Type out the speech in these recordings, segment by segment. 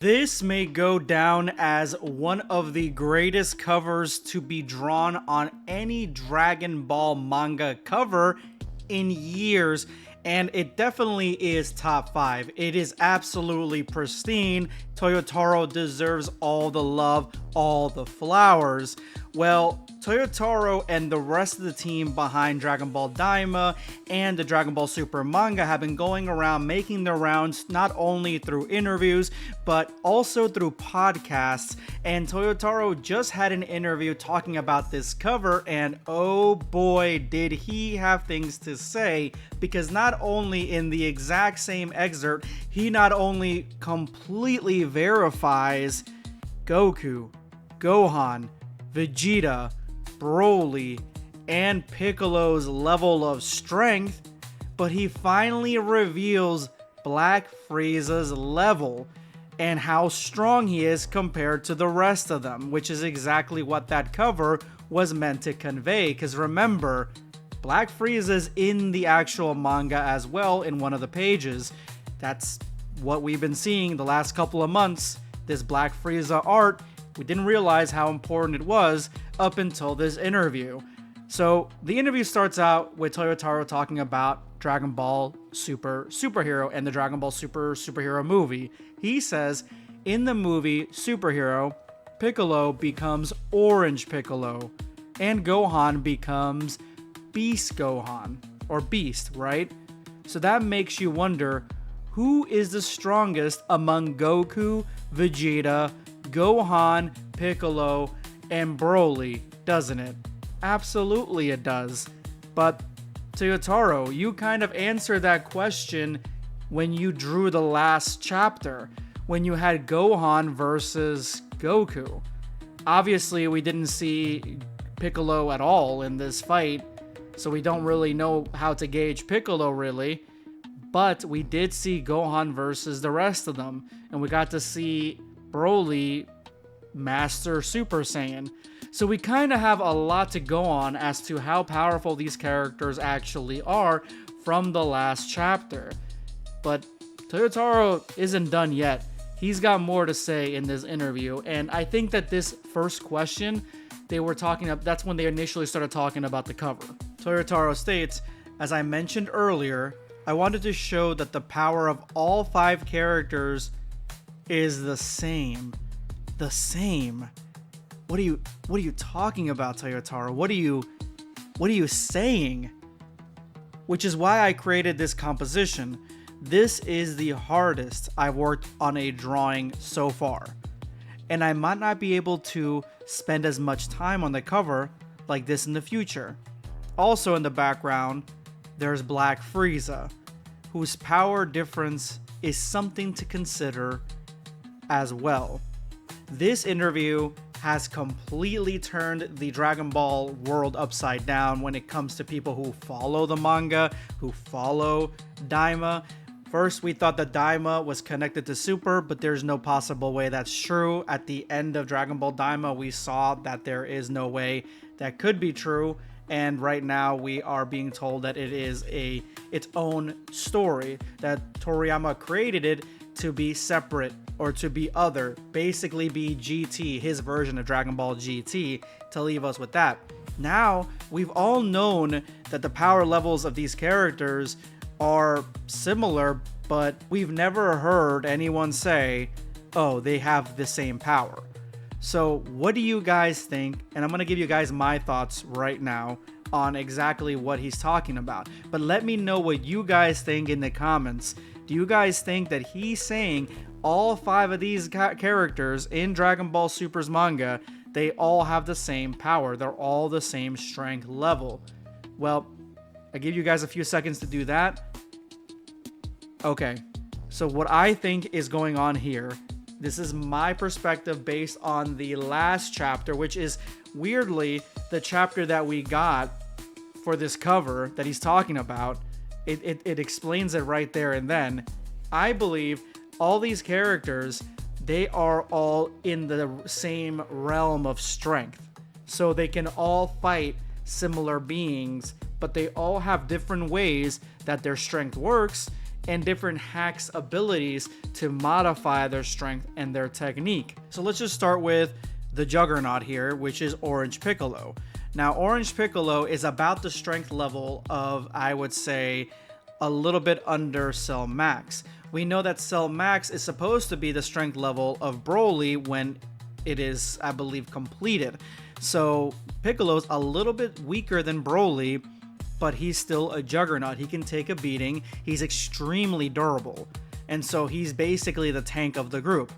This may go down as one of the greatest covers to be drawn on any Dragon Ball manga cover in years, and it definitely is top 5. It is absolutely pristine. Toyotaro deserves all the love, all the flowers. Well, Toyotaro and the rest of the team behind Dragon Ball Daima and the Dragon Ball Super manga have been going around making their rounds not only through interviews but also through podcasts. And Toyotaro just had an interview talking about this cover, and oh boy, did he have things to say, because not only in the exact same excerpt, he not only completely verifies Goku, Gohan, Vegeta, Broly, and Piccolo's level of strength, but he finally reveals Black Frieza's level and how strong he is compared to the rest of them, which is exactly what that cover was meant to convey. Because remember, Black Frieza's in the actual manga as well in one of the pages. That's what we've been seeing the last couple of months, this Black Frieza art. We didn't realize how important it was up until this interview. So the interview starts out with Toyotaro talking about Dragon Ball Superhero and the Dragon Ball Superhero movie. He says in the movie Superhero, Piccolo becomes Orange Piccolo and Gohan becomes Beast Gohan, or Beast, right? So that makes you wonder, who is the strongest among Goku, Vegeta, Gohan, Piccolo, and Broly, doesn't it? Absolutely it does. But Toyotaro, you kind of answered that question when you drew the last chapter, when you had Gohan versus Goku. Obviously, we didn't see Piccolo at all in this fight, so we don't really know how to gauge Piccolo really. But we did see Gohan versus the rest of them, and we got to see Broly Master Super Saiyan. So we kind of have a lot to go on as to how powerful these characters actually are from the last chapter. But Toyotaro isn't done yet. He's got more to say in this interview, and I think that this first question, that's when they initially started talking about the cover. Toyotaro states, as I mentioned earlier, I wanted to show that the power of all 5 characters is the same. The same. What are you talking about, Toyotaro? What are you saying? Which is why I created this composition. This is the hardest I've worked on a drawing so far. And I might not be able to spend as much time on the cover like this in the future. Also in the background, there's Black Frieza, whose power difference is something to consider as well. This interview has completely turned the Dragon Ball world upside down when it comes to people who follow the manga, who follow Daima. First, we thought that Daima was connected to Super, but there's no possible way that's true. At the end of Dragon Ball Daima, we saw that there is no way that could be true. And right now, we are being told that it is its own story, that Toriyama created it to be separate or to be other, basically be GT, his version of Dragon Ball GT, to leave us with that. Now, we've all known that the power levels of these characters are similar, but we've never heard anyone say, oh, they have the same power. So what do you guys think? And I'm going to give you guys my thoughts right now on exactly what he's talking about. But let me know what you guys think in the comments. Do you guys think that he's saying all 5 of these characters in Dragon Ball Super's manga, they all have the same power? They're all the same strength level. Well, I give you guys a few seconds to do that. Okay, so what I think is going on here, this is my perspective based on the last chapter, which is weirdly the chapter that we got for this cover that he's talking about. It explains it right there and then. I believe all these characters, they are all in the same realm of strength. So they can all fight similar beings, but they all have different ways that their strength works and different hacks abilities to modify their strength and their technique. So let's just start with the juggernaut here, which is Orange Piccolo. Now, Orange Piccolo is about the strength level of, I would say, a little bit under Cell Max. We know that Cell Max is supposed to be the strength level of Broly when it is, I believe, completed. So Piccolo's a little bit weaker than Broly, but he's still a juggernaut. He can take a beating. He's extremely durable. And so he's basically the tank of the group.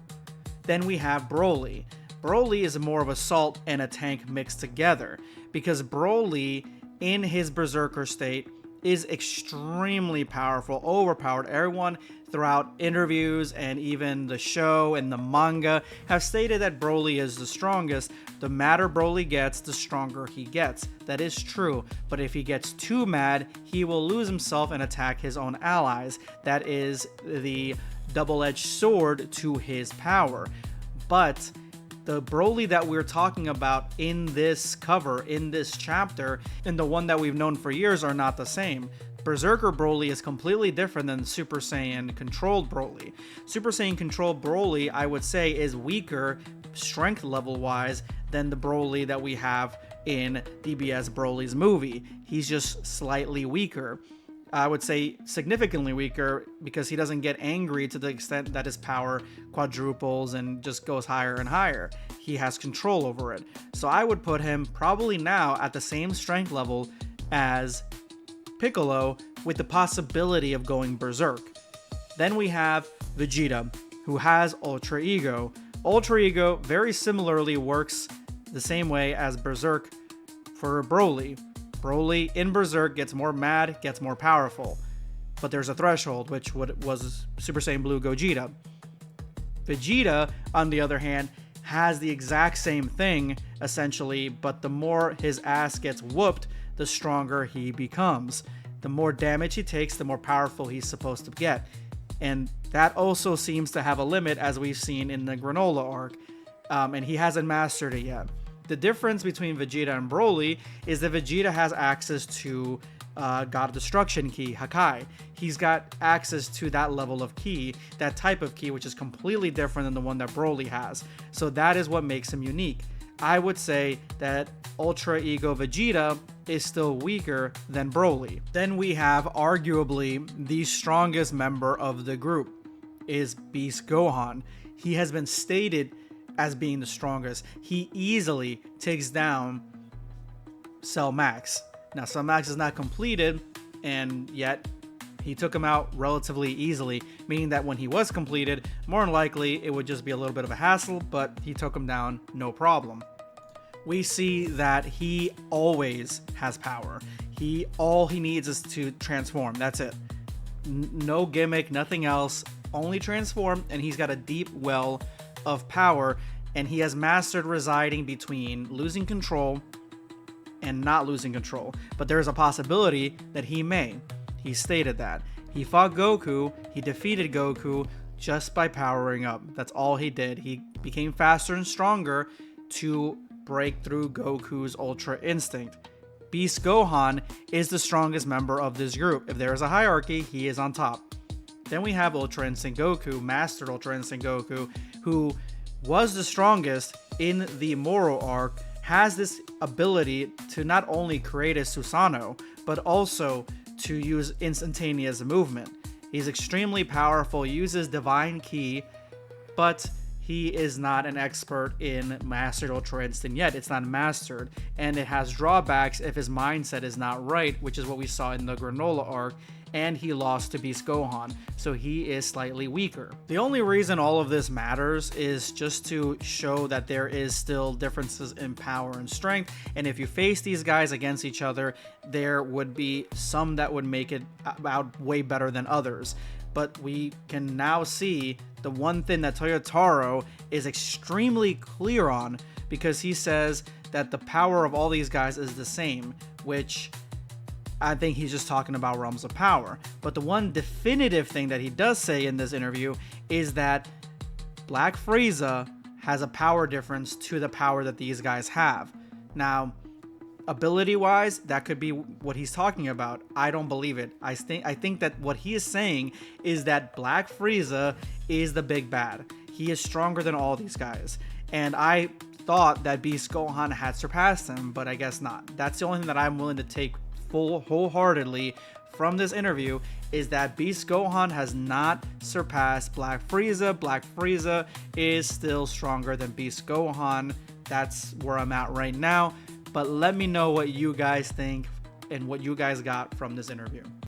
Then we have Broly. Broly is more of a salt and a tank mixed together, because Broly, in his berserker state, is extremely powerful, overpowered. Everyone throughout interviews and even the show and the manga have stated that Broly is the strongest. The madder Broly gets, the stronger he gets. That is true, but if he gets too mad, he will lose himself and attack his own allies. That is the double-edged sword to his power. But the Broly that we're talking about in this cover, in this chapter, and the one that we've known for years are not the same. Berserker Broly is completely different than Super Saiyan controlled Broly. Super Saiyan controlled Broly, I would say, is weaker strength level wise than the Broly that we have in DBS Broly's movie. He's just slightly weaker. I would say significantly weaker, because he doesn't get angry to the extent that his power quadruples and just goes higher and higher. He has control over it. So I would put him probably now at the same strength level as Piccolo, with the possibility of going berserk. Then we have Vegeta, who has Ultra Ego. Ultra Ego very similarly works the same way as Berserk for Broly. Broly in Berserk gets more mad, gets more powerful. But there's a threshold, which was Super Saiyan Blue Gogeta. Vegeta, on the other hand, has the exact same thing, essentially, but the more his ass gets whooped, the stronger he becomes. The more damage he takes, the more powerful he's supposed to get. And that also seems to have a limit, as we've seen in the Granola arc. And he hasn't mastered it yet. The difference between Vegeta and Broly is that Vegeta has access to God of Destruction Ki, Hakai. He's got access to that level of Ki, that type of Ki, which is completely different than the one that Broly has. So that is what makes him unique. I would say that Ultra Ego Vegeta is still weaker than Broly. Then we have arguably the strongest member of the group, is Beast Gohan. He has been stated as being the strongest. He easily takes down Cell Max. Now, Cell Max is not completed, and yet he took him out relatively easily, meaning that when he was completed, more than likely it would just be a little bit of a hassle, but he took him down no problem. We see that he always has power. All he needs is to transform. That's it. No gimmick, nothing else. Only transform, and he's got a deep well of power, and he has mastered residing between losing control and not losing control. But there is a possibility that he may. He stated that. He fought Goku, he defeated Goku just by powering up. That's all he did. He became faster and stronger to break through Goku's Ultra Instinct. Beast Gohan is the strongest member of this group. If there is a hierarchy, he is on top. Then we have Ultra Instinct Goku, Mastered Ultra Instinct Goku, who was the strongest in the Moro arc, has this ability to not only create a Susanoo, but also to use instantaneous movement. He's extremely powerful, uses Divine Ki, but he is not an expert in Mastered Ultra Instinct yet. It's not mastered, and it has drawbacks if his mindset is not right, which is what we saw in the Granola arc, and he lost to Beast Gohan, so he is slightly weaker. The only reason all of this matters is just to show that there is still differences in power and strength, and if you face these guys against each other, there would be some that would make it out way better than others. But we can now see the one thing that Toyotaro is extremely clear on, because he says that the power of all these guys is the same, which I think he's just talking about realms of power. But the one definitive thing that he does say in this interview is that Black Frieza has a power difference to the power that these guys have. Now, ability wise, that could be what he's talking about. I don't believe it. I think that what he is saying is that Black Frieza is the big bad. He is stronger than all these guys. And I thought that Beast Gohan had surpassed him, but I guess not. That's the only thing that I'm willing to take wholeheartedly from this interview, is that Beast Gohan has not surpassed Black Frieza. Black Frieza is still stronger than Beast Gohan. That's where I'm at right now. But let me know what you guys think and what you guys got from this interview.